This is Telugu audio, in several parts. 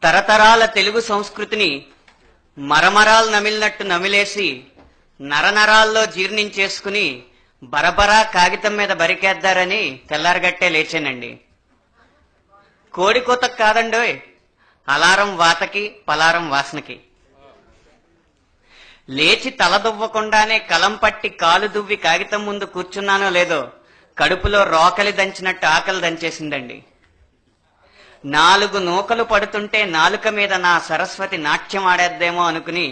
తరతరాల తెలుగు సంస్కృతిని మరమరాలు నమిలినట్టు నమిలేసి నరనరాల్లో జీర్ణించేసుకుని బరబరా కాగితం మీద బరికేద్దారని తెల్లారగట్టే లేచానండి. కోడి కూతకు కాదండోయ్, అలారం వాతకి పలారం వాసనకి. లేచి తల దువ్వకుండానే కలం పట్టి కాలు దువ్వి కాగితం ముందు కూర్చున్నానో లేదో కడుపులో రోకలి దంచినట్టు ఆకలి దంచేసిందండి. 4 నూకలు పడుతుంటే నాలుక మీద నా సరస్వతి నాట్యం ఆడేద్దేమో అనుకుని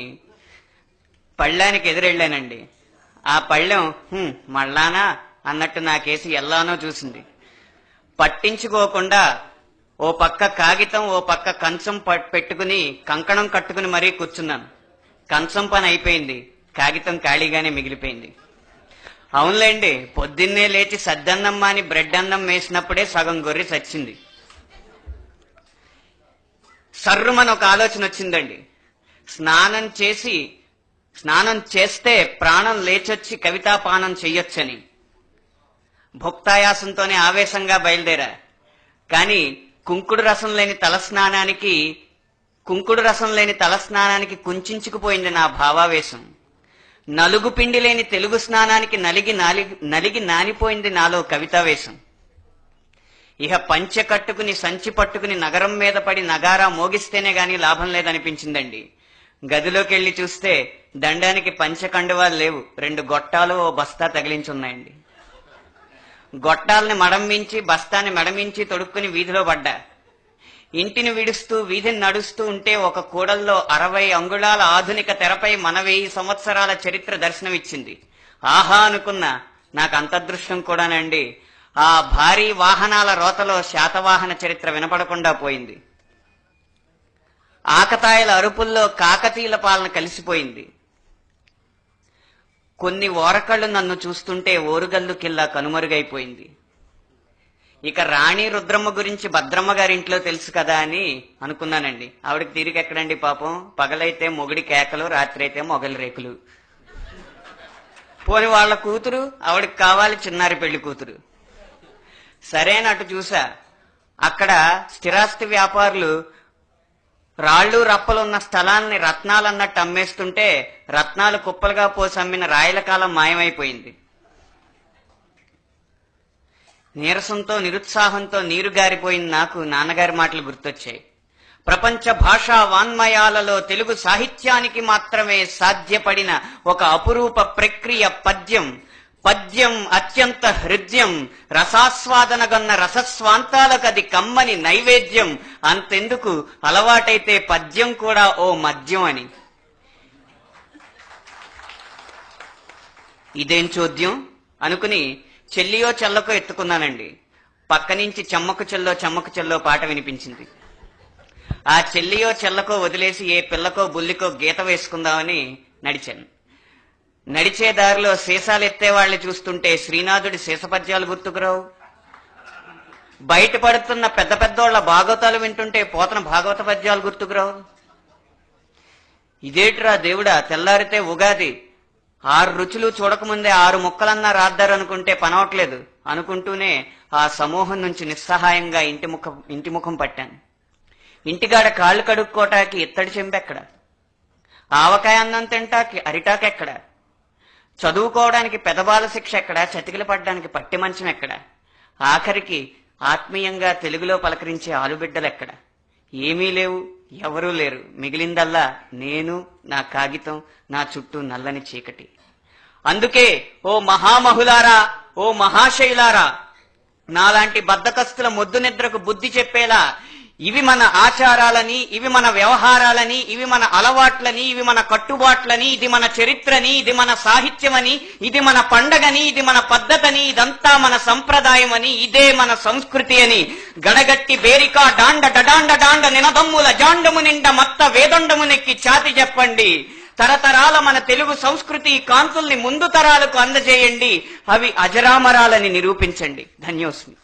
పళ్ళానికి ఎదురెళ్ళానండి. ఆ పళ్ళెం మళ్ళానా అన్నట్టు నాకేసి ఎల్లానో చూసింది. పట్టించుకోకుండా ఓ పక్క కాగితం ఓ పక్క కంచం పెట్టుకుని కంకణం కట్టుకుని మరీ కూర్చున్నాను. కంచం పని అయిపోయింది, కాగితం ఖాళీగానే మిగిలిపోయింది. అవునులేండి, పొద్దున్నే లేచి సద్దన్నం మాని బ్రెడ్ అన్నం వేసినప్పుడే సగం గొర్రె చచ్చింది. సర్రుమని ఒక ఆలోచన వచ్చిందండి. స్నానం చేస్తే ప్రాణం లేచొచ్చి కవితాపానం చెయ్యొచ్చని భుక్తాయాసంతోనే ఆవేశంగా బయలుదేరా. కానీ కుంకుడు రసం లేని తలస్నానానికి కుంచుకుపోయింది నా భావావేశం. నలుగు పిండి లేని తెలుగు స్నానానికి నలిగి నానిపోయింది నాలో కవితావేశం. ఇహ పంచె కట్టుకుని సంచి పట్టుకుని నగరం మీద పడి నగారా మోగిస్తేనే గాని లాభం లేదనిపించిందండి. గదిలోకి వెళ్లి చూస్తే దండానికి పంచకండువాలు లేవు, 2 గొట్టాలు ఓ బస్తా తగిలించున్నాయండి. గొట్టాలని మడమించి బస్తాన్ని మెడమించి తొడుక్కుని వీధిలో పడ్డా. ఇంటిని విడుస్తూ వీధిని నడుస్తూ ఉంటే ఒక కూడల్లో 60 అంగుళాల ఆధునిక తెరపై మన 1000 సంవత్సరాల చరిత్ర దర్శనమిచ్చింది. ఆహా అనుకున్నా. నాకు అంతదృష్టం కూడానండి. ఆ భారీ వాహనాల రోతలో శాతవాహన చరిత్ర వినపడకుండా పోయింది. ఆకతాయిల అరుపుల్లో కాకతీయుల పాలన కలిసిపోయింది. కొన్ని ఓరకళ్ళు నన్ను చూస్తుంటే ఓరుగల్లు కిల్లా కనుమరుగైపోయింది. ఇక రాణి రుద్రమ్మ గురించి భద్రమ్మ గారి ఇంట్లో తెలుసు కదా అని అనుకున్నానండి. ఆవిడకి తీరికెక్కడండి పాపం. పగలైతే మొగుడి కేకలు, రాత్రి అయితే మొగలి రేకులు. పోని వాళ్ళ కూతురు, ఆవిడకి కావాలి చిన్నారి పెళ్లి కూతురు. సరేనట్టు చూసా. అక్కడ స్థిరాస్తి వ్యాపారులు రాళ్లు రప్పలున్న స్థలాన్ని రత్నాలన్నట్టు అమ్మేస్తుంటే రత్నాలు కుప్పలుగా పోసి అమ్మిన రాయల కాలం మాయమైపోయింది. నీరసంతో నిరుత్సాహంతో నీరు గారిపోయిన నాకు నాన్నగారి మాటలు గుర్తొచ్చాయి. ప్రపంచ భాషా వాన్మయాలలో తెలుగు సాహిత్యానికి మాత్రమే సాధ్యపడిన ఒక అపురూప ప్రక్రియ పద్యం. పద్యం అత్యంత హృద్యం, రసాస్వాదనగన్న రసస్వాంతాలకది కమ్మని నైవేద్యం. అంతెందుకు, అలవాటైతే పద్యం కూడా ఓ మద్యం అని. ఇదేం చోద్యం అనుకుని చెల్లియో చెల్లకో ఎత్తుకున్నానండి. పక్క నుంచి చెమ్మకు చెల్లో పాట వినిపించింది. ఆ చెల్లియో చెల్లకో వదిలేసి ఏ పిల్లకో బుల్లికో గీత వేసుకుందామని నడిచాను. నడిచే దారిలో సీసాలెత్తేవాళ్లు చూస్తుంటే శ్రీనాథుడి శేషపద్యాలు గుర్తుకురావు. బయటపడుతున్న పెద్ద పెద్దోళ్ల భాగవతాలు వింటుంటే పోతన భాగవత పద్యాలు గుర్తుకురావు. ఇదేట్రా దేవుడా, తెల్లారితే ఉగాది, 6 రుచులు చూడకముందే 6 ముక్కలన్నా రాద్దారనుకుంటే పనవట్లేదు అనుకుంటూనే ఆ సమూహం నుంచి నిస్సహాయంగా ఇంటి ముఖం పట్టాను. ఇంటిగాడ కాళ్ళు కడుక్కోటానికి ఇత్తడి చెంబెక్కడ, ఆవకాయ అన్నం తింటాకి అరిటాకెక్కడ, చదువుకోవడానికి పెదబాల శిక్ష ఎక్కడ, చతికిల పడ్డానికి పట్టి మంచం ఎక్కడ, ఆఖరికి ఆత్మీయంగా తెలుగులో పలకరించే ఆలుబిడ్డలెక్కడ? ఏమీ లేవు, ఎవరూ లేరు. మిగిలిందల్లా నేను, నా కాగితం, నా చుట్టూ నల్లని చీకటి. అందుకే ఓ మహామహులారా, ఓ మహాశైలారా, నాలాంటి బద్ధకస్తుల మొద్దు నిద్రకు బుద్ధి చెప్పేలా ఇవి మన ఆచారాలని, ఇవి మన వ్యవహారాలని, ఇవి మన అలవాట్లని, ఇవి మన కట్టుబాట్లని, ఇది మన చరిత్రని, ఇది మన సాహిత్యమని, ఇది మన పండగని, ఇది మన పద్ధతని, ఇదంతా మన సంప్రదాయం అని, ఇదే మన సంస్కృతి అని గడగట్టి బేరికా డాండ డడాండ డాండ నినదమ్ముల జాండము నిండ మత్త వేదండమునెక్కి ఛాతి చెప్పండి. తరతరాల మన తెలుగు సంస్కృతి కాంతుల్ని ముందు తరాలకు అందజేయండి. అవి అజరామరాలని నిరూపించండి. ధన్యోస్మి.